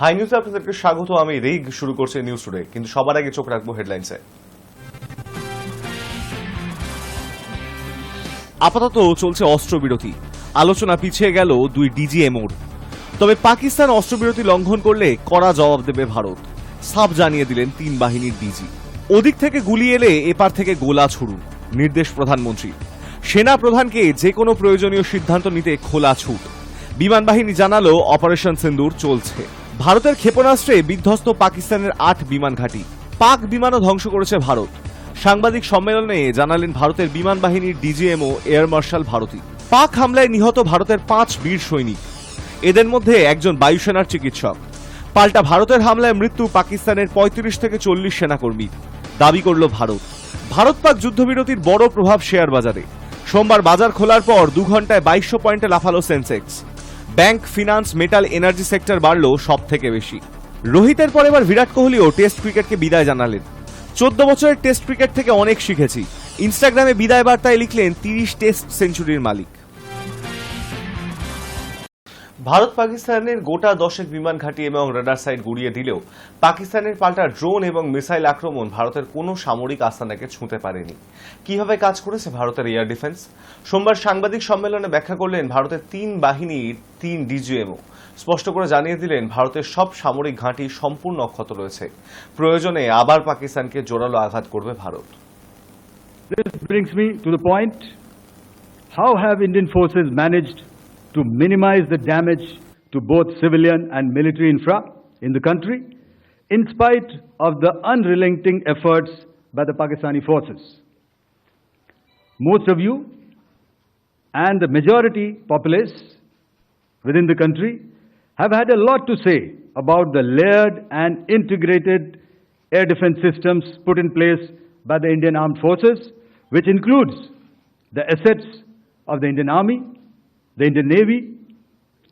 High নিউজে আপনাদেরকে স্বাগত। আমি রিগ শুরু করছি নিউজ টুডে, কিন্তু সবার আগে চোখ রাখবো হেডলাইন্সে। আপাতত চলছে অস্ত্রবিরতি, আলোচনা পিছিয়ে গেল দুই ডিজিএমওর। তবে পাকিস্তান অস্ত্রবিরতি লঙ্ঘন করলে কড়া জবাব দেবে ভারত, সাফ জানিয়ে দিলেন তিন বাহিনীর ডিজি। ওদিক থেকে গুলি এলে এপার থেকে গোলা ছুড়ুন, নির্দেশ প্রধানমন্ত্রী। সেনা প্রধানকে যে কোনো প্রয়োজনীয় সিদ্ধান্ত নিতে খোলা ছুট। বিমান বাহিনী জানালো অপারেশন সিন্দুর চলছে। ভারতের ক্ষেপণাস্ত্রে বিধ্বস্ত পাকিস্তানের ৮ বিমান ঘাঁটি, পাক বিমানও ধ্বংস করেছে ভারত। সাংবাদিক সম্মেলনে জানালেন ভারতের বিমান বাহিনীর ডিজিএমও এয়ার মার্শাল ভারতী। পাক হামলায় নিহত ভারতের ৫ বীর সৈনিক, এদের মধ্যে একজন বায়ুসেনার চিকিৎসক। পাল্টা ভারতের হামলায় মৃত্যু পাকিস্তানের ৩৫ থেকে ৪০ সেনাকর্মী, দাবি করল ভারত। ভারত পাক যুদ্ধবিরতির বড় প্রভাব শেয়ার বাজারে। সোমবার বাজার খোলার পর ২ ঘন্টায় ২২০০ পয়েন্টে লাফালো Sensex. Bank, finance, metal, energy sector বাড়ল সব থেকে বেশি। রোহিতের পর এবার বিরাট কোহলিও টেস্ট ক্রিকেটকে বিদায় জানালেন। ১৪ বছরের টেস্ট ক্রিকেট থেকে অনেক শিখেছি, ইনস্টাগ্রামে বিদায় বার্তায় লিখলেন ৩০ টেস্ট সেঞ্চুরির মালিক। ভারত পাকিস্তানের গোটা ১০ বিমান ঘাঁটি এবং রাডার সাইট গুড়িয়ে দিলেও পাকিস্তানের পাল্টা ড্রোন এবং মিসাইল আক্রমণ ভারতের কোনো সামরিক আস্তানাকে ছুঁতে পারেনি। কিভাবে কাজ করেছে ভারতের এয়ার ডিফেন্স? সোমবার সাংবাদিক সম্মেলনে ব্যাখ্যা করলেন ভারতের ৩ বাহিনীর ৩ ডিজিএমও। স্পষ্ট করে জানিয়ে দিলেন ভারতের সব সামরিক ঘাঁটি সম্পূর্ণ অক্ষত রয়েছে। প্রয়োজনে আবার পাকিস্তানকে জোরালো আঘাত করবে Bharat. This brings me to the point: how have Indian forces managed to minimize the damage to both civilian and military infra in the country, in spite of the unrelenting efforts by the Pakistani forces? Most of you and the majority populace within the country have had a lot to say about the layered and integrated air defense systems put in place by the Indian Armed Forces, which includes the assets of the Indian Army, the Indian Navy,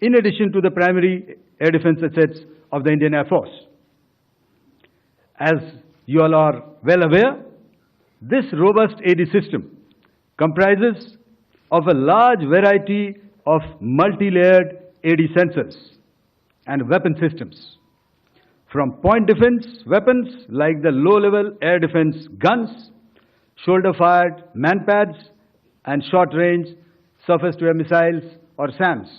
in addition to the primary air defense assets of the Indian Air Force. As you all are well aware, this robust AD system comprises of a large variety of multi-layered AD sensors and weapon systems, from point defense weapons like the low-level air defense guns, shoulder-fired manpads, and short-range surface-to-air missiles or SAMs,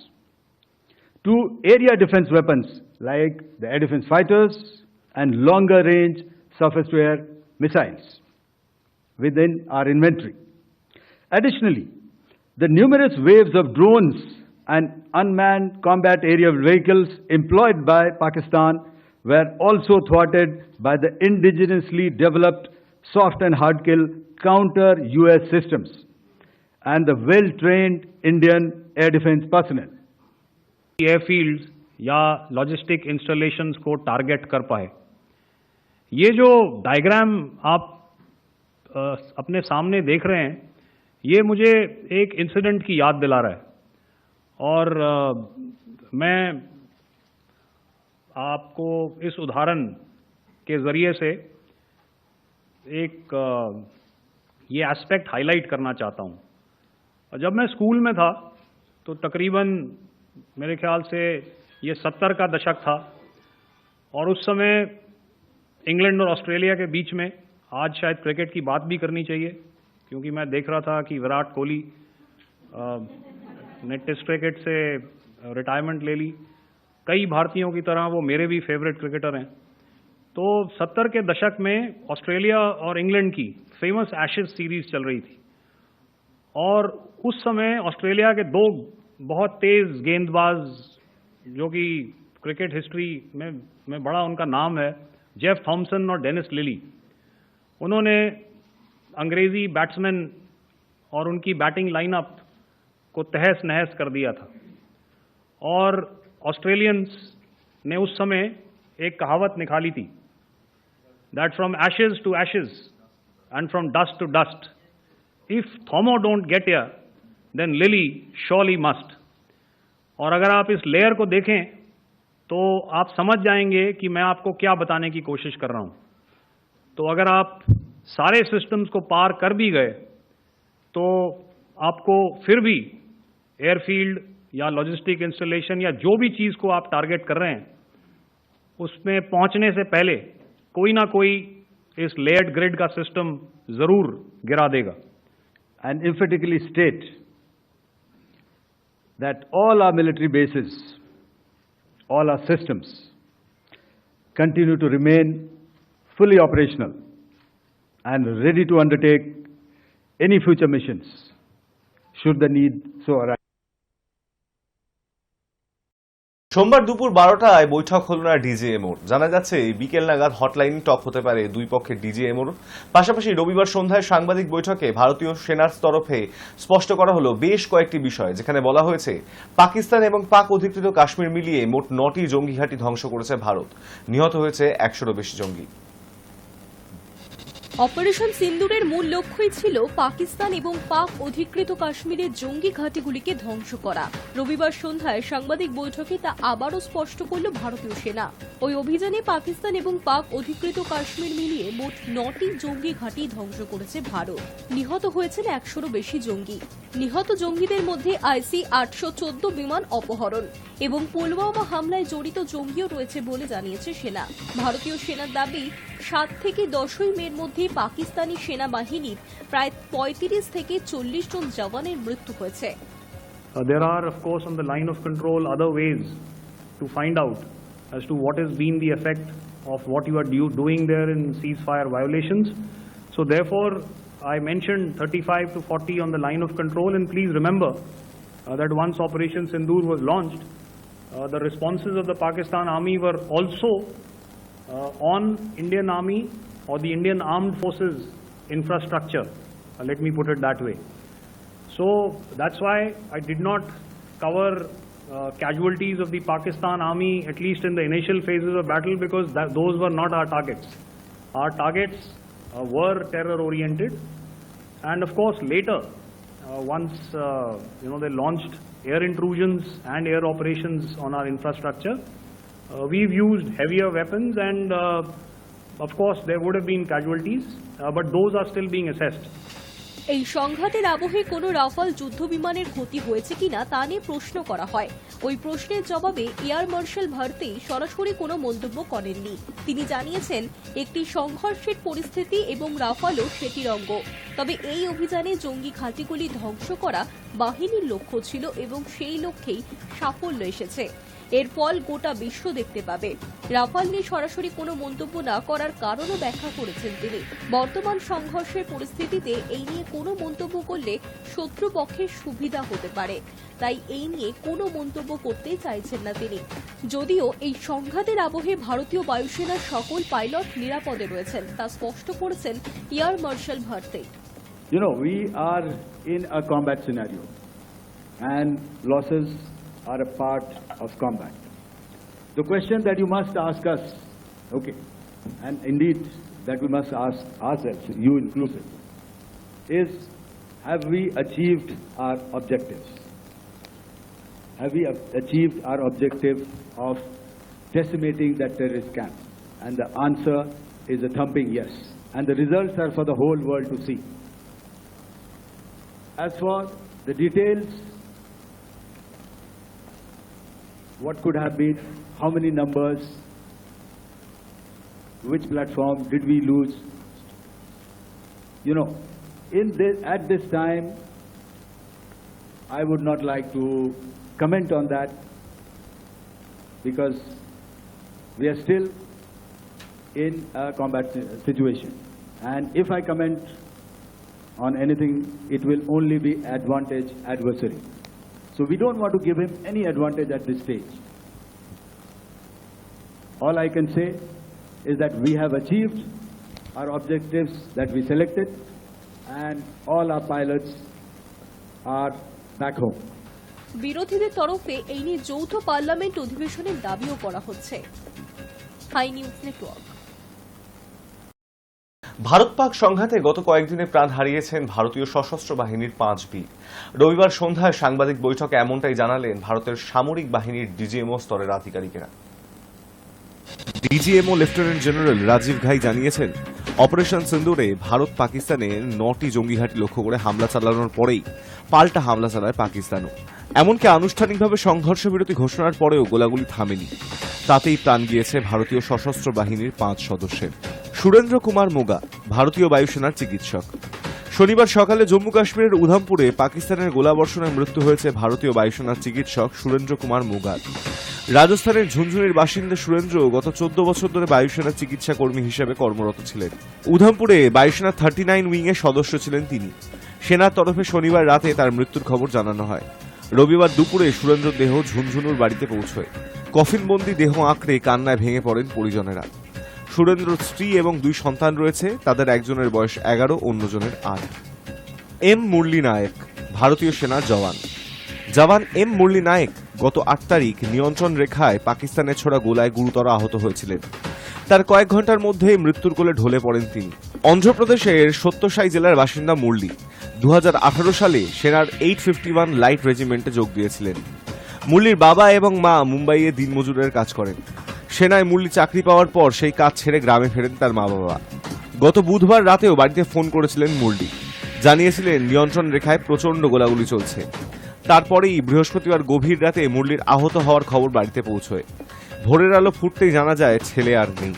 to area defense weapons like the air defense fighters and longer-range surface-to-air missiles within our inventory. Additionally, the numerous waves of drones and unmanned combat aerial vehicles employed by Pakistan were also thwarted by the indigenously developed soft and hard-kill counter-US systems and the well-trained Indian air defense personnel. Airfields या logistic installations को target कर पाए। ये जो diagram आप अपने सामने देख रहे हैं, ये मुझे एक इंसिडेंट की याद दिला रहा है। और मैं आपको इस उदाहरण के ज़रिए से एक ये एस्पेक्ट हाईलाइट करना चाहता हूँ। जब मैं स्कूल में था तो तकरीबन मेरे ख्याल से ये 70 का दशक था, और उस समय इंग्लैंड और ऑस्ट्रेलिया के बीच में, आज शायद क्रिकेट की बात भी करनी चाहिए क्योंकि मैं देख रहा था कि विराट कोहली ने टेस्ट क्रिकेट से रिटायरमेंट ले ली। कई भारतीयों की तरह वो मेरे भी फेवरेट क्रिकेटर हैं। तो 70 के दशक में ऑस्ट्रेलिया और इंग्लैंड की फेमस एशेज सीरीज चल रही थी, और उस समय ऑस्ट्रेलिया के 2 बहुत तेज गेंदबाज, जो कि क्रिकेट हिस्ट्री में बड़ा उनका नाम है, जेफ थॉमसन और डेनिस लिली, उन्होंने अंग्रेजी बैट्समैन और उनकी बैटिंग लाइनअप को तहस नहस कर दिया था। और ऑस्ट्रेलियंस ने उस समय एक कहावत निकाली थी, that from ashes to ashes and from dust to dust, if Thommo don't get here then Lillee surely must. और अगर आप इस लेयर को देखें तो आप समझ जाएंगे कि मैं आपको क्या बताने की कोशिश कर रहा हूं। तो अगर आप सारे सिस्टम्स को पार कर भी गए तो आपको फिर भी एयरफील्ड या लॉजिस्टिक इंस्टॉलेशन या जो भी चीज़ को आप टारगेट कर रहे हैं उसमें पहुंचने से पहले कोई ना कोई इस लेयर्ड ग्रिड का सिस्टम जरूर गिरा देगा. And emphatically state that all our military bases, all our systems continue to remain fully operational and ready to undertake any future missions should the need so arise. সোমবার দুপুর 12টায় বৈঠক হল না ডিজিএমওর। জানা যাচ্ছে বিকেল নাগাদ হটলাইন টক হতে পারে দুই পক্ষের ডিজিএমওর। পাশাপাশি রবিবার সন্ধ্যায় সাংবাদিক বৈঠকে ভারতীয় সেনার তরফে স্পষ্ট করা হলো বেশ কয়েকটি বিষয়, যেখানে বলা হয়েছে পাকিস্তান এবং পাক অধিকৃত কাশ্মীর মিলিয়ে মোট 9টি জঙ্গি ঘাঁটি ধ্বংস করেছে ভারত। নিহত হয়েছে 100-রও বেশি জঙ্গি। অপারেশন সিন্দুরের মূল লক্ষ্যই ছিল পাকিস্তান এবং পাক অধিকৃত কাশ্মীরের জঙ্গি ঘাঁটিগুলিকে ধ্বংস করা। রবিবার সন্ধ্যায় সাংবাদিক বৈঠকে তা আবারও স্পষ্ট করল ভারতীয় সেনা। ওই অভিযানে পাকিস্তান এবং পাক অধিকৃত কাশ্মীর মিলিয়ে মোট 9টি জঙ্গি ঘাঁটি ধ্বংস করেছে ভারত। নিহত হয়েছেন 100-রও বেশি জঙ্গি। নিহত জঙ্গিদের মধ্যে IC-814 বিমান অপহরণ এবং পুলওয়ামা হামলায় জড়িত জঙ্গিও রয়েছে বলে জানিয়েছে সেনা। ভারতীয় সেনার দাবি 7 থেকে 10ই মের মধ্যে পাকিস্তানি সেনাবাহিনীর প্রায় 35 থেকে 40 জন জওয়ানের মৃত্যু হয়েছে। There are, of course, on the line of control other ways to find out as to what has been the effect of what you are doing there in ceasefire violations. So therefore, I mentioned 35 to 40 on the line of control, and please remember that once Operation Sindoor was launched, the responses of the Pakistan Army were also on Indian Army or the Indian Armed Forces infrastructure. Let me put it that way. So that's why I did not cover casualties of the Pakistan Army, at least in the initial phases of battle, because those were not our targets. Our targets were terror-oriented, and of course later, once they launched air intrusions and air operations on our infrastructure, we've used heavier weapons, and of course there would have been casualties, but those are still being assessed. এই সংঘাতের আবহে কোনো Rafale যুদ্ধ বিমানের ক্ষতি হয়েছে কিনা তা নিয়ে প্রশ্ন করা হয়। ওই প্রশ্নের জবাবে এয়ার মার্শাল ভারতী সরাসরি কোনো মন্তব্য করেননি। তিনি জানিয়েছেন একটি সংঘর্ষের পরিস্থিতি এবং রাফালও সেটির অঙ্গ। তবে এই অভিযানে জঙ্গি ঘাঁটিগুলি ধ্বংস করা বাহিনীর লক্ষ্য ছিল এবং সেই লক্ষ্যেই সাফল্য এসেছে। এর ফল গোটা বিশ্ব দেখতে পাবে। রাফাল নিয়ে সরাসরি কোনো মন্তব্য না করার কারণও ব্যাখ্যা করেছেন তিনি। বর্তমান সংঘর্ষের পরিস্থিতিতে এই নিয়ে কোনো মন্তব্য করলে শত্রুপক্ষের সুবিধা হতে পারে, তাই এই নিয়ে কোনো মন্তব্য করতে চাইছেন না তিনি। যদিও এই সংঘাতের আবহে ভারতীয় বায়ুসেনার সকল পাইলট নিরাপদে রয়েছেন, তা স্পষ্ট করেছেন air marshal Bharti. You know, we are in a combat scenario, and losses are a part of combat. The question that you must ask us, okay, and indeed that we must ask ourselves, you inclusive, is have we achieved our objectives? Have we achieved our objective of decimating that terrorist camp? And the answer is a thumping yes. And the results are for the whole world to see. As for the details, what could have been, how many numbers, which platform did we lose? You know, at this time, I would not like to comment on that because we are still in a combat situation. And if I comment on anything, it will only be advantage adversary. So we don't want to give him any advantage at this stage. All I can say is that we have achieved our objectives that we selected, and all our pilots are back home. বিরোধীদের তরফে এই নিয়ে যৌথ parliament অধিবেশনের দাবিও করা হচ্ছে। High News network. Bharat Pak সংঘাতে গত কয়েকদিনে প্রাণ হারিয়েছেন ভারতীয় সশস্ত্র বাহিনীর 5 বীর। রবিবার সন্ধ্যায় সাংবাদিক বৈঠকে এমনটাই জানালেন ভারতের সামরিক বাহিনীর ডিজিএমও স্তরের আধিকারিকেরা। ডিজিএমও লেফটেন্যান্ট জেনারেল রাজীব ঘাই জানিয়েছেন অপারেশন সিন্দুরে ভারত পাকিস্তানের 9টি জঙ্গি ঘাঁটি লক্ষ্য করে হামলা চালানোর পরেই পাল্টা হামলা চালায় পাকিস্তানও। এমনকি আনুষ্ঠানিকভাবে সংঘর্ষ বিরতি ঘোষণার পরেও গোলাগুলি থামেনি। তাতেই প্রাণ গিয়েছে ভারতীয় সশস্ত্র বাহিনীর 5 সদস্যের। সুরেন্দ্র কুমার মোগা ভারতীয় বায়ুসেনার চিকিৎসক। শনিবার সকালে জম্মু কাশ্মীরের উধামপুরে পাকিস্তানের গোলাবর্ষণে মৃত্যু হয়েছে ভারতীয় বায়ুসেনার চিকিৎসক সুরেন্দ্র কুমার মোগার। রাজস্থানের ঝুনঝুনির বাসিন্দা সুরেন্দ্র গত 14 বছর ধরে বায়ুসেনার চিকিৎসা কর্মী হিসেবে কর্মরত ছিলেন। উধামপুরে বায়ুসেনার 39 উইং এর সদস্য ছিলেন তিনি। সেনার তরফে শনিবার রাতে তার মৃত্যুর খবর জানানো হয়। রবিবার দুপুরে সুরেন্দ্রর দেহ ঝুনঝুনুর বাড়িতে পৌঁছয়। কফিনবন্দি দেহ আঁকড়ে কান্নায় ভেঙে পড়েন পরিজনেরা। সুরেন্দ্রর স্ত্রী এবং 2 সন্তান রয়েছে, তাদের একজনের বয়স 11, অন্যজনের 8। এম মুরলী নায়েক ভারতীয় সেনার জওয়ান এম মুরলী নায়েক গত 8 তারিখ নিয়ন্ত্রণ রেখায় পাকিস্তানের ছোড়া গোলায় গুরুতর আহত হয়েছিলেন। তার কয়েক ঘন্টার মধ্যেই মৃত্যুর কোলে ঢলে পড়েন তিনি। অন্ধ্রপ্রদেশের সত্যসাই জেলার বাসিন্দা মুরলী 2018 সালে সেনার 851 লাইট রেজিমেন্টে যোগ দিয়েছিলেন। মুরলীর বাবা এবং মা মুম্বাইয়ে দিনমজুরের কাজ করেন। সেনায় মুরলী চাকরি পাওয়ার পর সেই কাজ ছেড়ে গ্রামে ফেরেন তার মা বাবা। গত বুধবার রাতেও বাড়িতে ফোন করেছিলেন মুরলী, জানিয়েছিলেন নিয়ন্ত্রণ রেখায় প্রচন্ড গোলাগুলি চলছে। তারপরেই বৃহস্পতিবার গভীর রাতে মুরলীর আহত হওয়ার খবর বাড়িতে পৌঁছয়। ভোরের আলো ফুটতেই জানা যায় ছেলে আর নেই।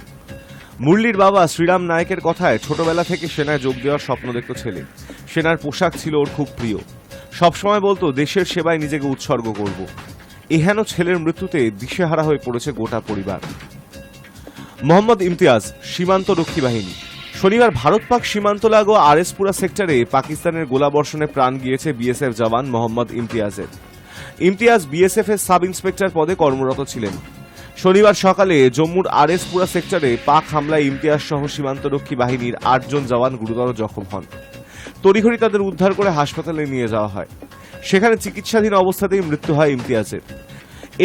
মুরলীর বাবা শ্রীরাম নায়েকের কথায় ছোটবেলা থেকে সেনায় যোগ দেওয়ার স্বপ্ন দেখত ছেলে। সেনার পোশাক ছিল ওর খুব প্রিয়। সবসময় বলতো দেশের সেবায় নিজেকে উৎসর্গ করব। এহেন ছেলের মৃত্যুতে দিশেহারা হয়ে পড়েছে গোটা পরিবার। মোহাম্মদ ইমতিয়াজ সীমান্ত রক্ষী বাহিনী। শনিবার ভারত পাক সীমান্ত লাগোয়া আরএসপুরা সেক্টরে পাকিস্তানের গোলাবর্ষণে প্রাণ গিয়েছে বিএসএফ জওয়ান মোহাম্মদ ইমতিয়াজের। ইমতিয়াজ বিএসএফ এর সাব ইন্সপেক্টর পদে কর্মরত ছিলেন। শনিবার সকালে জম্মুর আরএসপুরা সেক্টরে পাক হামলায় ইমতিয়াজ সহ সীমান্তরক্ষী বাহিনীর 8 জন জওয়ান গুরুতর জখম হন। তড়িঘড়ি তাদের উদ্ধার করে হাসপাতালে নিয়ে যাওয়া হয়। সেখানে চিকিৎসাধীন অবস্থাতেই মৃত্যু হয় ইমতিয়াজের।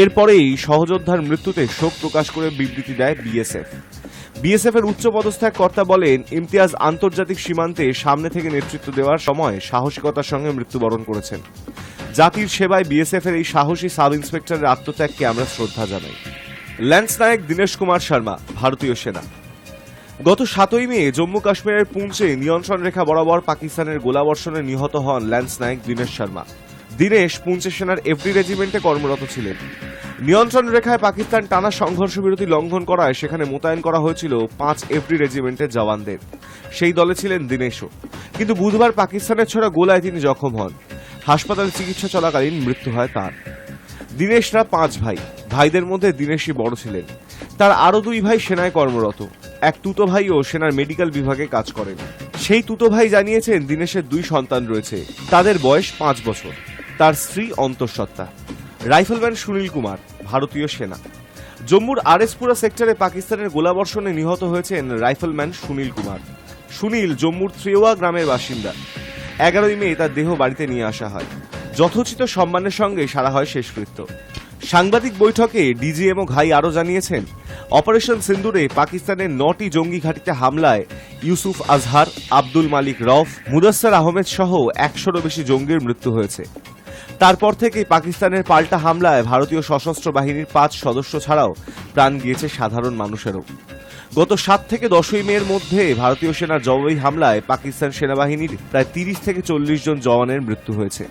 এরপরেই সহযোদ্ধার মৃত্যুতে শোক প্রকাশ করে বিবৃতি দেয় বিএসএফ এর উচ্চপদস্থ এক কর্তা বলেন, ইমতিয়াজ আন্তর্জাতিক সীমান্তে সামনে থেকে নেতৃত্ব দেওয়ার সময় সাহসিকতার সঙ্গে মৃত্যুবরণ করেছেন। জাতির সেবায় বিএসএফ এর এই সাহসী সাব ইন্সপেক্টরের আত্মত্যাগকে আমরা শ্রদ্ধা জানাই। ল্যান্স নায়েক দীনেশ কুমার শর্মা ভারতীয় সেনা। গত 7ই মে জম্মু কাশ্মীরের পুঞ্চে নিয়ন্ত্রণ রেখা বরাবর পাকিস্তানের গোলাবর্ষণে নিহত হন ল্যান্স নায়েক দীনেশ শর্মা। দীনেশ পুঞ্চে সেনার এফডি রেজিমেন্টে কর্মরত ছিলেন। নিয়ন্ত্রণ রেখায় পাকিস্তান টানা সংঘর্ষ বিরতি লঙ্ঘন করায় সেখানে মোতায়েন করা হয়েছিল 5 এফডি রেজিমেন্টের জওয়ানদের। সেই দলে ছিলেন দীনেশও। কিন্তু বুধবার পাকিস্তানের ছোড়া গোলায় তিনি জখম হন। হাসপাতালে চিকিৎসা চলাকালীন মৃত্যু হয় তাঁর। দীনেশরা 5 ভাই। ভাইদের মধ্যে দীনেশই বড় ছিলেন। তার আরো 2 ভাই সেনায় কর্মরত। এক তুতো ভাইও সেনার মেডিকেল বিভাগে কাজ করেন। সেই তুতো ভাই জানিয়েছেন দীনেশের 2 সন্তান রয়েছে, তাদের বয়স 5 বছর। তার স্ত্রী অন্তঃসত্ত্বা। রাইফেলম্যান সুনীল কুমার ভারতীয় সেনা। জম্মুর আরএসপুরা সেক্টরে পাকিস্তানের গোলাবর্ষণে নিহত হয়েছেন রাইফেলম্যান সুনীল কুমার। সুনীল জম্মুর ত্রেওয়া গ্রামের বাসিন্দা। 11ই মে তার দেহ বাড়িতে নিয়ে আসা হয়। যথোচিত সম্মানের সঙ্গে সারা হয় শেষকৃত্য। সাংবাদিক বৈঠকে ডিজিএমও ঘাই আরও জানিয়েছেন, অপারেশন সিন্দুরে পাকিস্তানের 9টি জঙ্গি ঘাঁটিতে হামলায় ইউসুফ আজহার, আব্দুল মালিক রফ, মুদাস্সার আহমেদ সহ 100-এরও বেশি জঙ্গির মৃত্যু হয়েছে। তারপর থেকেই পাকিস্তানের পাল্টা হামলায় ভারতীয় সশস্ত্র বাহিনীর 5 সদস্য ছাড়াও প্রাণ গিয়েছে সাধারণ মানুষেরও। গত 7 থেকে 10ই মের মধ্যে ভারতীয় সেনার জবাবি হামলায় পাকিস্তান সেনাবাহিনীর প্রায় 30 থেকে 40 জন জওয়ানের মৃত্যু হয়েছে।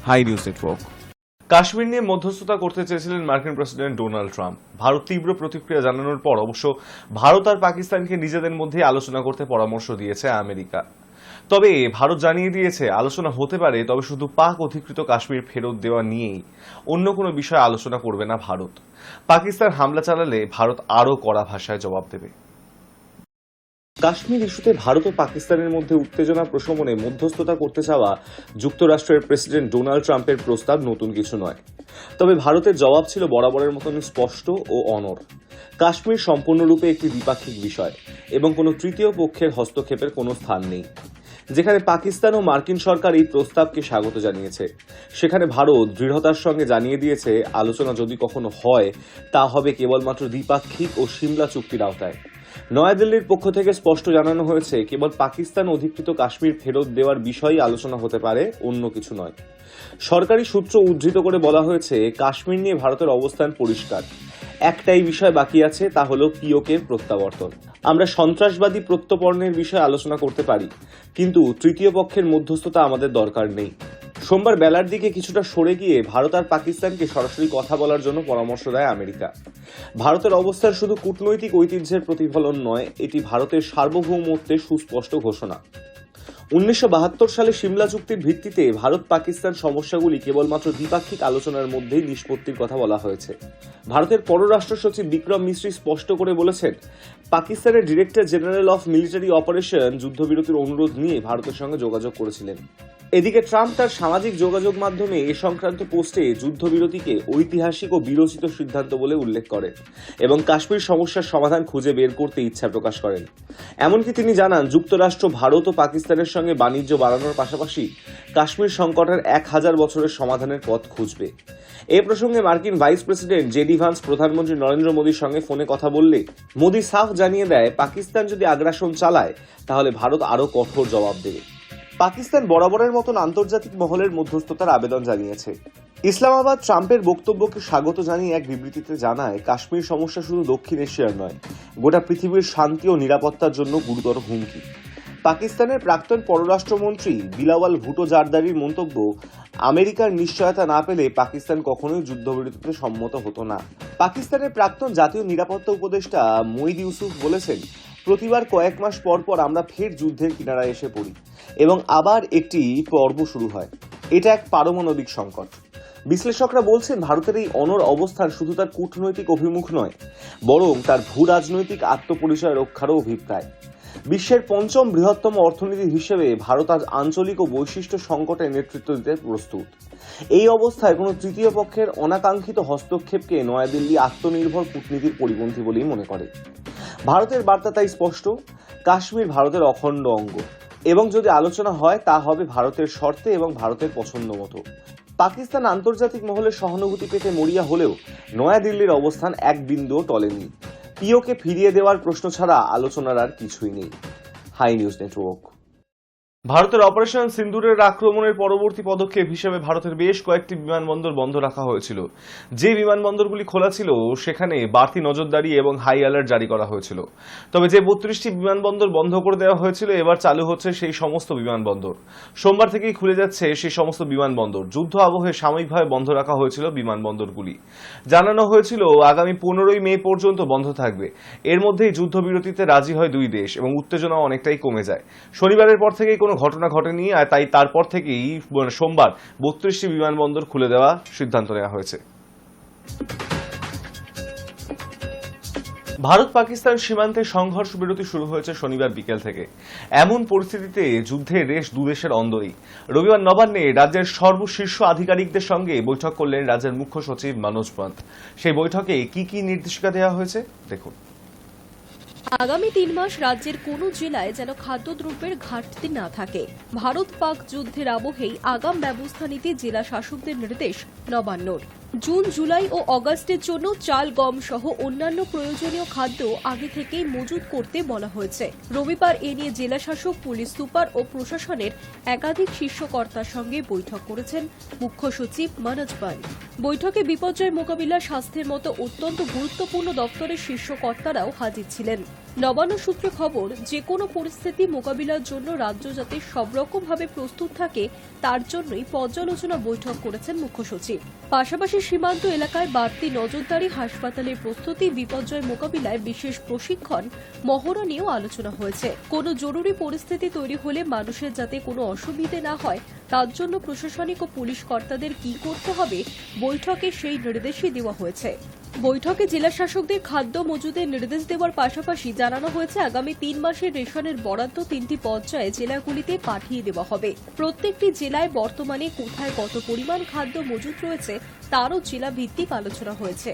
High News network. কাশ্মীর নিয়ে মধ্যস্থতা করতে চেয়েছিলেন মার্কিন প্রেসিডেন্ট ডোনাল্ড ট্রাম্প। ভারত তীব্র প্রতিক্রিয়া জানানোর পর অবশ্য ভারত আর পাকিস্তানকে নিজেদের মধ্যে আলোচনা করতে পরামর্শ দিয়েছে আমেরিকা। তবে ভারত জানিয়ে দিয়েছে আলোচনা হতে পারে, তবে শুধু পাক অধিকৃত কাশ্মীর ফেরত দেওয়া নিয়েই, অন্য কোনো বিষয়ে আলোচনা করবে না ভারত। পাকিস্তান হামলা চালালে ভারত আরও কড়া ভাষায় জবাব দেবে। কাশ্মীর ইস্যুতে ভারত ও পাকিস্তানের মধ্যে উত্তেজনা প্রশমনে মধ্যস্থতা করতে চাওয়া যুক্তরাষ্ট্রের প্রেসিডেন্ট ডোনাল্ড ট্রাম্পের প্রস্তাব নতুন কিছু নয়। তবে ভারতের জবাব ছিল বরাবরের মতন স্পষ্ট ও অনড়। কাশ্মীর সম্পূর্ণরূপে একটি দ্বিপাক্ষিক বিষয় এবং কোনো তৃতীয় পক্ষের হস্তক্ষেপের কোনো স্থান নেই। যেখানে পাকিস্তান ও মার্কিন সরকার এই প্রস্তাবকে স্বাগত জানিয়েছে, সেখানে ভারত দৃঢ়তার সঙ্গে জানিয়ে দিয়েছে আলোচনা যদি কখনো হয় তা হবে কেবলমাত্র দ্বিপাক্ষিক ও সিমলা চুক্তির আওতায়। নয়াদিল্লির পক্ষ থেকে স্পষ্ট জানানো হয়েছে, কেবল পাকিস্তান অধিকৃত কাশ্মীর ফেরত দেওয়ার বিষয়েই আলোচনা হতে পারে, অন্য কিছু নয়। সরকারি সূত্র উদ্ধৃত করে বলা হয়েছে, কাশ্মীর নিয়ে ভারতের অবস্থান পরিষ্কার। একটাই বিষয় বাকি আছে, তা হলো পিওকের প্রত্যাবর্তন। আমরা সন্ত্রাসবাদী প্রত্যর্পণের বিষয়ে আলোচনা করতে পারি, কিন্তু তৃতীয় পক্ষের মধ্যস্থতা আমাদের দরকার নেই। সোমবার বেলার দিকে কিছুটা সরে গিয়ে ভারত আর পাকিস্তানকে সরাসরি কথা বলার জন্য পরামর্শ দেয় আমেরিকা। ভারতের অবস্থান শুধু কূটনৈতিক ঐতিহ্যের প্রতিফলন নয়, এটি ভারতের সার্বভৌমত্বের সুস্পষ্ট ঘোষণা। 1972 সালে সিমলা চুক্তির ভিত্তিতে ভারত পাকিস্তান সমস্যাগুলি কেবলমাত্র দ্বিপাক্ষিক আলোচনার মধ্যেই নিষ্পত্তির কথা বলা হয়েছে। ভারতের পররাষ্ট্র সচিব বিক্রম মিশ্রি স্পষ্ট করে বলেছেন, পাকিস্তানের director general of military operation যুদ্ধবিরতির অনুরোধ নিয়ে ভারতের সঙ্গে যোগাযোগ করেছিলেন। এদিকে ট্রাম্প তার সামাজিক যোগাযোগ মাধ্যমে এ সংক্রান্ত পোস্টে যুদ্ধবিরতিকে ঐতিহাসিক ও বিরোচিত সিদ্ধান্ত বলে উল্লেখ করেন এবং কাশ্মীর সমস্যার সমাধান খুঁজে বের করতে ইচ্ছা প্রকাশ করেন। এমনকি তিনি জানান, যুক্তরাষ্ট্র ভারত ও পাকিস্তানের সঙ্গে বাণিজ্য বাড়ানোর পাশাপাশি কাশ্মীর সংকটের 1000 বছরের সমাধানের পথ খুঁজবে। এ প্রসঙ্গে মার্কিন ভাইস প্রেসিডেন্ট জেডি ভান্স প্রধানমন্ত্রী নরেন্দ্র মোদীর সঙ্গে ফোনে কথা বললে মোদী সাফ জানিয়ে দেয়, পাকিস্তান যদি আগ্রাসন চালায় তাহলে ভারত আরও কঠোর জবাব দেবে। পাকিস্তান বরাবরের মতন আন্তর্জাতিক মহলের মধ্যস্থতার আবেদন জানিয়েছে। ইসলামাবাদ ট্রাম্পের বক্তব্যকে স্বাগত জানিয়ে এক বিবৃতিতে জানায়, কাশ্মীর সমস্যা শুধু দক্ষিণ এশিয়ার নয়, গোটা পৃথিবীর শান্তি ও নিরাপত্তার জন্য গুরুতর হুমকি। পাকিস্তানের প্রাক্তন পররাষ্ট্রমন্ত্রী বিলাওয়াল ভুটো জারদারির মন্তব্য, আমেরিকার নিশ্চয়তা না পেলে পাকিস্তান কখনোই যুদ্ধবিরতিতে সম্মত হতো না। পাকিস্তানের প্রাক্তন জাতীয় নিরাপত্তা উপদেষ্টা মঈদ ইউসুফ বলেছেন, প্রতিবার কয়েক মাস পর পর আমরা ফের যুদ্ধের কিনারায় এসে পড়ি এবং আবার একটি পর্ব শুরু হয়। এটা এক পারমাণবিক সংকট। বিশ্লেষকরা বলছেন, ভারতের এই অনড় অবস্থান শুধু তার কূটনৈতিক অভিমুখ নয়, বরং তার ভূ রাজনৈতিক আত্মপরিচয় রক্ষারও অভিপ্রায়। বিশ্বের 5ম বৃহত্তম অর্থনীতি হিসেবে ভারত আজ আঞ্চলিক ও বৈশিষ্ট্য সংকটে নেতৃত্ব দিতে প্রস্তুত। এই অবস্থায় কোনো তৃতীয় পক্ষের অনাকাঙ্ক্ষিত হস্তক্ষেপকে নয়াদিল্লি আত্মনির্ভর কূটনীতির পরিপন্থী বলেই মনে করে। ভারতের বার্তা তাই স্পষ্ট, কাশ্মীর ভারতের অখণ্ড অঙ্গ এবং যদি আলোচনা হয় তা হবে ভারতের শর্তে এবং ভারতের পছন্দ মতো। পাকিস্তান আন্তর্জাতিক মহলে সহানুভূতি পেতে মরিয়া হলেও নয়াদিল্লির অবস্থান এক বিন্দুও টলেনি। পিওকে ফিরিয়ে দেওয়ার প্রশ্ন ছাড়া আলোচনার আর কিছুই নেই। Hi News Network. ভারতের অপারেশন সিন্দুরের আক্রমণের পরবর্তী পদক্ষেপ হিসেবে ভারতের বেশ কয়েকটি বিমানবন্দর বন্ধ রাখা হয়েছিল। যে বিমানবন্দরগুলি খোলা ছিল সেখানে বাড়তি নজরদারি এবং হাই অ্যালার্ট জারি করা হয়েছিল। তবে যে 32টি বিমানবন্দর বন্ধ করে দেওয়া হয়েছিল, এবার চালু হচ্ছে সেই সমস্ত বিমানবন্দর। সোমবার থেকেই খুলে যাচ্ছে সেই সমস্ত বিমানবন্দর। যুদ্ধ আবহে সাময়িকভাবে বন্ধ রাখা হয়েছিল বিমানবন্দরগুলি। জানানো হয়েছিল আগামী 15ই মে পর্যন্ত বন্ধ থাকবে। এর মধ্যেই যুদ্ধবিরতিতে রাজি হয় দুই দেশ এবং উত্তেজনা অনেকটাই কমে যায়। শনিবারের পর থেকেই কোনো ঘটনা ঘটেনি, আর তাই তারপর থেকেই সোমবার 32টি বিমানবন্দর খুলে দেওয়া সিদ্ধান্ত নেওয়া হয়েছে। ভারত পাকিস্তান সীমান্তে সংঘর্ষ বিরতি শুরু হয়েছে শনিবার বিকেল থেকে। এমন পরিস্থিতিতে যুদ্ধের রেশ দুদেশের অন্দরেই। রবিবার নবান্নে রাজ্যের সর্বশীর্ষ আধিকারিকদের সঙ্গে বৈঠক করলেন রাজ্যের মুখ্য সচিব মনোজ পন্ত। সেই বৈঠকে কি কি নির্দেশিকা দেওয়া হয়েছে দেখুন। আগামী 3 মাস রাজ্যের কোনো জেলায় যেন খাদ্যদ্রব্যের ঘাটতি না থাকে। ভারত পাক যুদ্ধের আবহেই আগাম ব্যবস্থা নিতে জেলা শাসকদের নির্দেশ নবান্নর। জুন, জুলাই ও অগাস্টের জন্য চাল, গম সহ অন্যান্য প্রয়োজনীয় খাদ্য আগে থেকেই মজুত করতে বলা হয়েছে। রবিবার এ নিয়ে জেলা শাসক, পুলিশ সুপার ও প্রশাসনের একাধিক শীর্ষ কর্তার সঙ্গে বৈঠক করেছেন মুখ্য সচিব মনোজ পন্ত। বৈঠকে বিপর্যয় মোকাবিলা, স্বাস্থ্যের মতো অত্যন্ত গুরুত্বপূর্ণ দপ্তরের শীর্ষ কর্তারাও হাজির ছিলেন। নবান্ন সূত্রে খবর, যে কোনো পরিস্থিতি মোকাবিলার জন্য রাজ্য যাতে সব রকমভাবে প্রস্তুত থাকে তার জন্যই পর্যালোচনা বৈঠক করেছেন মুখ্য সচিব। পাশাপাশি সীমান্ত এলাকায় বাড়তি নজরদারি, হাসপাতালের প্রস্তুতি, বিপর্যয় মোকাবিলায় বিশেষ প্রশিক্ষণ, মহড়া নিয়েও আলোচনা হয়েছে। কোনো জরুরি পরিস্থিতি তৈরি হলে মানুষের যাতে কোনো অসুবিধে না হয় তার জন্য প্রশাসনিক ও পুলিশ কর্তাদের কি করতে হবে বৈঠকে সেই নির্দেশই দেওয়া হয়েছে। বৈঠকে জেলা শাসকদের খাদ্য মজুদের নির্দেশ দেওয়ার পাশাপাশি জানানো হয়েছে আগামী 3 মাসের রেশনের বরাদ্দ 3টি পর্যায়ে জেলাগুলিতে পাঠিয়ে দেওয়া হবে। প্রত্যেকটি জেলায় বর্তমানে কোথায় কত পরিমাণ খাদ্য মজুত রয়েছে তারও জেলা ভিত্তিক আলোচনা হয়েছে।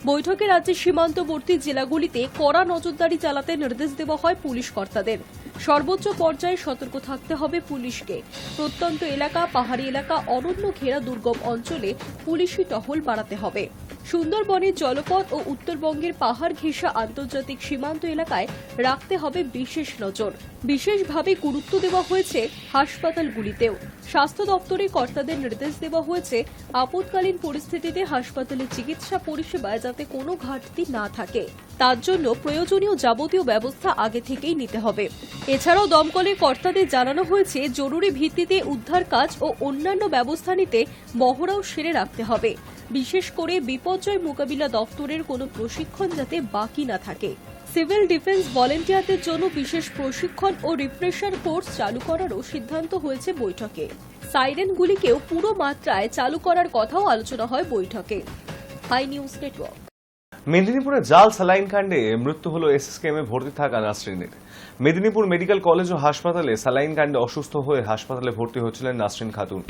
বৈঠকে রাজ্যের সীমান্তবর্তী জেলাগুলিতে কড়া নজরদারি চালাতে নির্দেশ দেওয়া হয় পুলিশ কর্তাদের। সর্বোচ্চ পর্যায়ে সতর্ক থাকতে হবে পুলিশকে। প্রত্যন্ত এলাকা, পাহাড়ি এলাকা, অরণ্য ঘেরা দুর্গম অঞ্চলে পুলিশি টহল বাড়াতে হবে। সুন্দরবনের জলপথ ও উত্তরবঙ্গের পাহাড় ঘেঁষা আন্তর্জাতিক সীমান্ত এলাকায় রাখতে হবে বিশেষ নজর। বিশেষভাবে গুরুত্ব দেওয়া হয়েছে হাসপাতালগুলিতেও। স্বাস্থ্য দপ্তরের কর্তাদের নির্দেশ দেওয়া হয়েছে আপৎকালীন পরিস্থিতিতে হাসপাতালে চিকিৎসা পরিষেবায় যাতে কোনো ঘাটতি না থাকে। তার জন্য প্রয়োজনীয় যাবতীয় ব্যবস্থা আগে থেকেই নিতে হবে। এছাড়াও দমকলের কর্তাদের জানানো হয়েছে জরুরি ভিত্তিতে উদ্ধার কাজ ও অন্যান্য ব্যবস্থা নিতে মহড়াও সেরে রাখতে হবে, বিশেষ করে বিপর্যয় মোকাবিলা দপ্তরের কোনো প্রশিক্ষণ যাতে বাকি না থাকে। সিভিল ডিফেন্স ভলেন্টিয়ারদের জন্য বিশেষ প্রশিক্ষণ ও রিফ্রেশার কোর্স চালু করারও সিদ্ধান্ত হয়েছে বৈঠকে। সাইরেনগুলিকেও পুরো মাত্রায় চালু করার কথাও আলোচনা হয় বৈঠকে। Hi News Network. মেদিনীপুরে জাল স্যালাইন কাণ্ডে মৃত্যু হলো এসএসকেএমে ভর্তি থাকা নাসরিনের। মেদিনীপুর মেডিকেল কলেজ ও হাসপাতালে স্যালাইন কাণ্ডে অসুস্থ হয়ে হাসপাতালে ভর্তি হচ্ছিলেন নাসরিন খাতুন।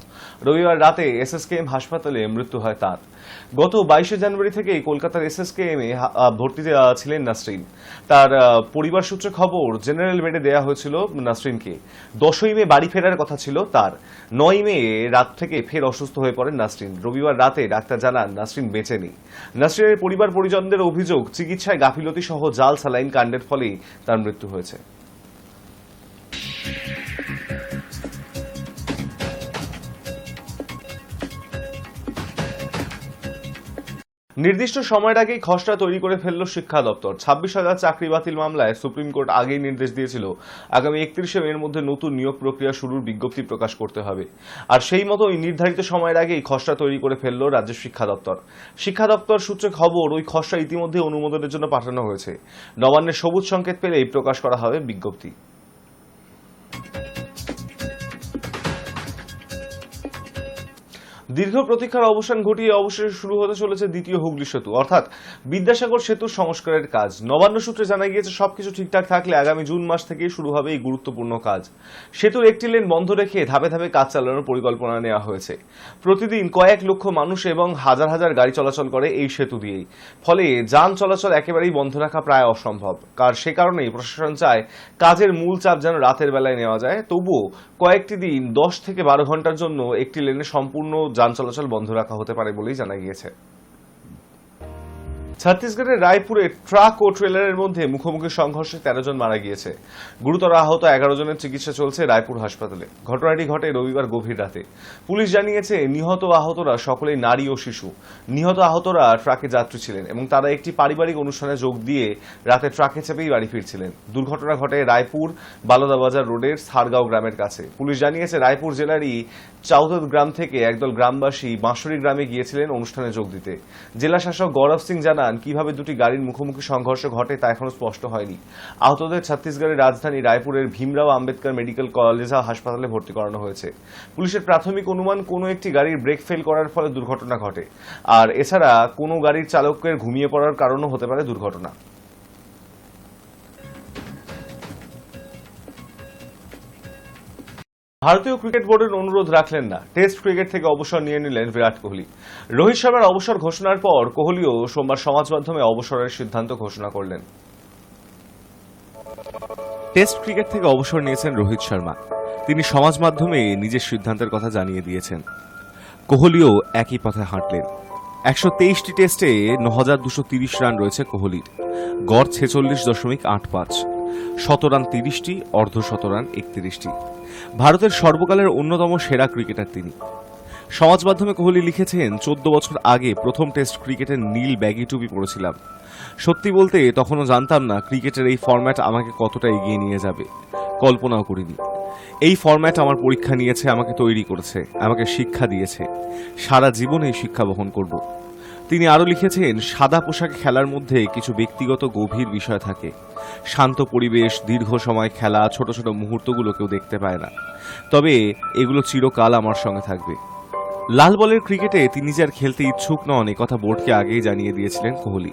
রবিবার রাতে এসএসকেএম হাসপাতালে মৃত্যু হয় তাঁর। গত 22শে জানুয়ারি থেকেই কলকাতার এসএসকেএম এ ভর্তিতে ছিলেন নাসরিন। তার পরিবার সূত্রে খবর, জেনারেল বেডে দেওয়া হয়েছিল নাসরিনকে। 10ই মে বাড়ি ফেরার কথা ছিল তার। 9ই মে রাত থেকে ফের অসুস্থ হয়ে পড়েন নাসরিন। রবিবার রাতে ডাক্তার জানান নাসরিন বেঁচে নেই। নাসরিনের পরিবার পরিজনদের অভিযোগ, চিকিৎসায় গাফিলতি সহ জাল স্যালাইন কাণ্ডের ফলেই তার মৃত্যু হয়েছে। নির্দিষ্ট সময়ের আগেই খসড়া তৈরি করে ফেলল শিক্ষা দপ্তর। 26,000 চাকরি বাতিল মামলায় সুপ্রিম কোর্ট আগেই নির্দেশ দিয়েছিল আগামী 31শে মের মধ্যে নতুন নিয়োগ প্রক্রিয়া শুরুর বিজ্ঞপ্তি প্রকাশ করতে হবে। আর সেই মতোই নির্ধারিত সময়ের আগেই খসড়া তৈরি করে ফেলল রাজ্যের শিক্ষা দপ্তর। শিক্ষা দপ্তর সূত্রে খবর, ওই খসড়া ইতিমধ্যে অনুমোদনের জন্য পাঠানো হয়েছে। নবান্নের সবুজ সংকেত পেলেই প্রকাশ করা হবে বিজ্ঞপ্তি। দীর্ঘ প্রতীক্ষার অবসান ঘটিয়ে অবশেষে শুরু হতে চলেছে দ্বিতীয় হুগলি সেতু, অর্থাৎ বিদ্যাসাগর সেতুর সংস্কারের কাজ। নবান্ন সূত্রে জানা গিয়েছে, সবকিছু ঠিকঠাক থাকলে আগামী জুন মাস থেকেই শুরু হবে এই গুরুত্বপূর্ণ কাজ। সেতুর একটি লেন বন্ধ রেখে ধাপে ধাপে কাজ চালানোর পরিকল্পনা নেওয়া হয়েছে। প্রতিদিন কয়েক লক্ষ মানুষ এবং হাজার হাজার গাড়ি চলাচল করে এই সেতু দিয়েই। ফলে যান চলাচল একেবারেই বন্ধ রাখা প্রায় অসম্ভব। সে কারণেই প্রশাসন চায় কাজের মূল চাপ যেন রাতের বেলায় নেওয়া যায়। তবুও কয়েকটি দিন 10 থেকে 12 ঘন্টার জন্য একটি লেনে সম্পূর্ণ যান চলাচল বন্ধ রাখা হতে পারে বলেই জানা গিয়েছে। ছত্তিশগড়ের রায়পুরে ট্রাক ও ট্রেলারের মধ্যে মুখোমুখি সংঘর্ষে 13 জন মারা গিয়েছে। গুরুতর আহত 11 জনের চিকিৎসা চলছে রায়পুর হাসপাতালে। ঘটনাটি ঘটে রবিবার গভীর রাতে। পুলিশ জানিয়েছে, নিহত আহতরা সকলেই নারী ও শিশু। নিহত আহতরা ট্রাকে যাত্রী ছিলেন এবং তারা একটি পারিবারিক অনুষ্ঠানে যোগ দিয়ে রাতে ট্রাকে চেপেই বাড়ি ফিরছিলেন। দুর্ঘটনা ঘটে রায়পুর বালদাবাজার রোডের সারগাঁও গ্রামের কাছে। পুলিশ জানিয়েছে, রায়পুর জেলারই চাউদত গ্রাম থেকে একদল গ্রামবাসী বাঁশরি গ্রামে গিয়েছিলেন অনুষ্ঠানে যোগ দিতে। জেলা শাসক গৌরব সিং জানান, কিভাবে দুটি গাড়ির মুখোমুখি সংঘর্ষ ঘটে তা এখনো স্পষ্ট হয়নি। আহতদের ছত্তিশগড়ের রাজধানী রায়পুরের ভীমরাও আম্বেদকর মেডিকেল কলেজ হাসপাতালে ভর্তি করানো হয়েছে। পুলিশের প্রাথমিক অনুমান, কোনো একটি গাড়ির ব্রেক ফেল করার ফলে দুর্ঘটনা ঘটে। আর এছাড়া কোনো গাড়ির চালকের ঘুমিয়ে পড়ার কারণও হতে পারে দুর্ঘটনা। ভারতীয় ক্রিকেট বোর্ডের অনুরোধ রাখলেন না, টেস্ট ক্রিকেট থেকে অবসর নিয়ে নিলেন বিরাট কোহলি। রোহিত শর্মার অবসর ঘোষণার পর কোহলিও সোমবার সমাজ মাধ্যমে অবসরের সিদ্ধান্ত ঘোষণা করলেন। টেস্ট ক্রিকেট থেকে অবসর নিয়েছেন রোহিত শর্মা। তিনি সমাজ মাধ্যমে নিজের সিদ্ধান্তের কথা জানিয়ে দিয়েছেন। কোহলিও একই পথে হাঁটলেন। 123টি টেস্টে 9,230 রান রয়েছে কোহলির। গড় 46.85, শতরান 30টি, অর্ধশতরান 31টি। ভারতের সর্বকালের অন্যতম সেরা ক্রিকেটার তিনি। সমাজ মাধ্যমে কোহলি লিখেছেন, 14 বছর আগে প্রথম টেস্ট ক্রিকেটের নীল ব্যাগি টুপি পরেছিলাম। সত্যি বলতে তখনও জানতাম না ক্রিকেটের এই ফরম্যাট আমাকে কতটা এগিয়ে নিয়ে যাবে। কল্পনাও করিনি। এই ফরম্যাট আমার পরীক্ষা নিয়েছে, আমাকে তৈরি করেছে, আমাকে শিক্ষা দিয়েছে। সারা জীবন এই শিক্ষা বহন করব। তিনি আরও লিখেছেন, সাদা পোশাকে খেলার মধ্যে কিছু ব্যক্তিগত গভীর বিষয় থাকে। শান্ত পরিবেশ, দীর্ঘ সময় খেলা, ছোট ছোট মুহূর্তগুলো কেউ দেখতে পায় না। তবে এগুলো চিরকাল আমার সঙ্গে থাকবে। লাল বলের ক্রিকেটে তিনি যে আর খেলতে ইচ্ছুক নন, একথা বোর্ডকে আগেই জানিয়ে দিয়েছিলেন কোহলি।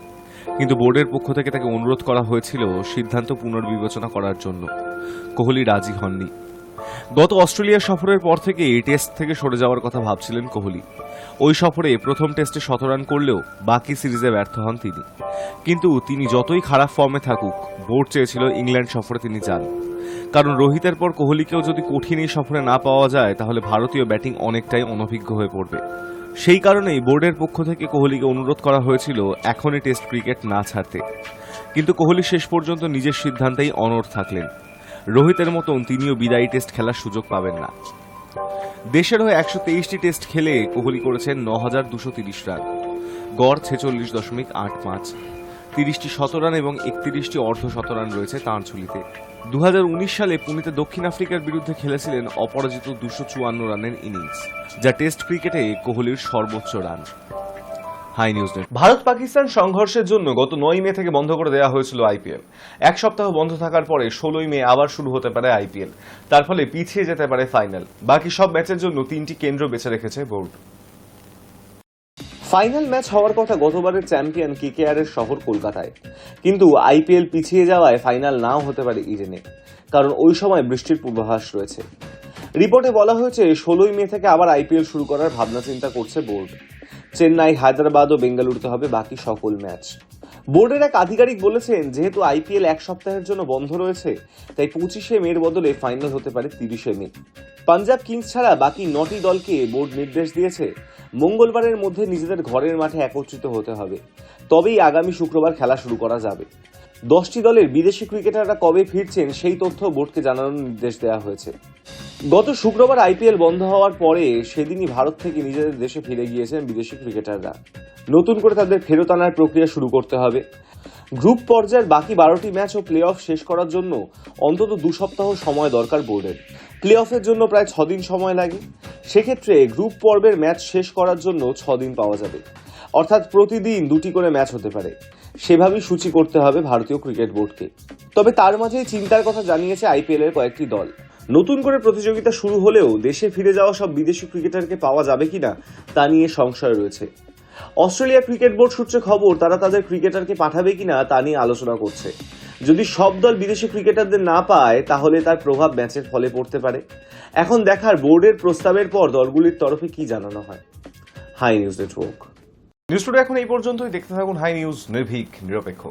কিন্তু বোর্ডের পক্ষ থেকে তাকে অনুরোধ করা হয়েছিল সিদ্ধান্ত পুনর্বিবেচনা করার জন্য। কোহলি রাজি হননি। গত অস্ট্রেলিয়া সফরের পর থেকে টেস্ট থেকে সরে যাওয়ার কথা ভাবছিলেন কোহলি। ওই সফরে প্রথম টেস্টে 100 রান করলেও বাকি সিরিজে ব্যর্থ হন তিনি। কিন্তু তিনি যতই খারাপ ফর্মে থাকুক, বোর্ড চেয়েছিল ইংল্যান্ড সফরে তিনি যান। কারণ রোহিতের পর কোহলিকেও যদি কঠিন এই সফরে না পাওয়া যায়, তাহলে ভারতীয় ব্যাটিং অনেকটাই অনভিজ্ঞ হয়ে পড়বে। সেই কারণেই বোর্ডের পক্ষ থেকে কোহলিকে অনুরোধ করা হয়েছিল এখনই টেস্ট ক্রিকেট না ছাড়তে। কিন্তু কোহলি শেষ পর্যন্ত নিজের সিদ্ধান্তেই অনড় থাকলেন। রোহিতের মতন তিনিও বিদায়ী টেস্ট খেলার সুযোগ পাবেন না। দেশের হয়ে 123টি টেস্ট খেলে কোহলি করেছেন 9,230 রান, গড় 46.85। 30টি শতরান এবং 31টি অর্ধশতরান রয়েছে তাঁর ঝুলিতে। 2019 সালে পুনেতে দক্ষিণ আফ্রিকার বিরুদ্ধে খেলেছিলেন অপরাজিত 254 রানের ইনিংস, যা টেস্ট ক্রিকেটে কোহলির সর্বোচ্চ রান। Hi News Net. Bharat Pakistan সংঘর্ষের জন্য গত 9 মে থেকে বন্ধ করে দেওয়া হয়েছিল আইপিএল। এক সপ্তাহ বন্ধ থাকার পরে 16 মে আবার শুরু হতে পারে আইপিএল। তার ফলে পিছিয়ে যেতে পারে ফাইনাল। বাকি সব ম্যাচের জন্য 3টি কেন্দ্র বেছে রেখেছে বোর্ড। ফাইনাল ম্যাচ হওয়ার কথা গতবারের চ্যাম্পিয়ন কেকেআরের শহর কলকাতায়, কিন্তু আইপিএল পিছিয়ে যাওয়ায় ফাইনাল নাও হতে পারে ইডেনে, কারণ ওই সময় বৃষ্টির পূর্বাভাস রয়েছে। রিপোর্টে বলা হয়েছে 16 মে থেকে আবার আইপিএল শুরু করার ভাবনা চিন্তা করছে বোর্ড। চেন্নাই, হায়দ্রাবাদ ও বেঙ্গালুরুতে হবে বাকি সকল ম্যাচ। বোর্ডের এক আধিকারিক বলেছেন, যেহেতু আইপিএল এক সপ্তাহের জন্য বন্ধ রয়েছে, তাই 25 মের বদলে ফাইনাল হতে পারে 30 মে। পাঞ্জাব কিংস ছাড়া বাকি 9টি দলকে বোর্ড নির্দেশ দিয়েছে মঙ্গলবারের মধ্যে নিজেদের ঘরের মাঠে একত্রিত হতে হবে, তবেই আগামী শুক্রবার খেলা শুরু করা যাবে। 10টি দলের বিদেশি ক্রিকেটাররা কবে ফিরছেন সেই তথ্য বোর্ডকে জানানোর নির্দেশ দেওয়া হয়েছে। গত শুক্রবার আইপিএল বন্ধ হওয়ার পরে সেদিনই ভারত থেকে নিজেদের দেশে ফিরে গিয়েছেন বিদেশি ক্রিকেটাররা। নতুন করে তাদের ফেরত আনার প্রক্রিয়া শুরু করতে হবে। গ্রুপ পর্যায়ের বাকি 12টি ম্যাচ ও প্লে অফ শেষ করার জন্য অন্তত 2 সপ্তাহ সময় দরকার বোর্ডের। প্লে অফের জন্য প্রায় 6 দিন সময় লাগে। সেক্ষেত্রে গ্রুপ পর্বের ম্যাচ শেষ করার জন্য 6 দিন পাওয়া যাবে, অর্থাৎ প্রতিদিন 2টি করে ম্যাচ হতে পারে। সেভাবেই সূচি করতে হবে ভারতীয় ক্রিকেট বোর্ডকে। তবে তার মাঝেই চিন্তার কথা জানিয়েছে আইপিএল এর কয়েকটি দল। নতুন করে প্রতিযোগিতা শুরু হলেও দেশে ফিরে যাওয়া সব বিদেশি ক্রিকেটারকে পাওয়া যাবে কিনা তা নিয়ে সংশয় রয়েছে। অস্ট্রেলিয়া ক্রিকেট বোর্ড সূত্রে খবর, তারা তাদের ক্রিকেটারকে পাঠাবে কিনা তা নিয়ে আলোচনা করছে। যদি সব দল বিদেশি ক্রিকেটারদের না পায়, তাহলে তার প্রভাব ম্যাচের ফলে পড়তে পারে। এখন দেখার বোর্ডের প্রস্তাবের পর দলগুলির তরফে কি জানানো হয়। Hi News Network. News today এখন এই পর্যন্তই। দেখতে থাকুন হাই নিউজ, নির্ভীক, নিরপেক্ষ।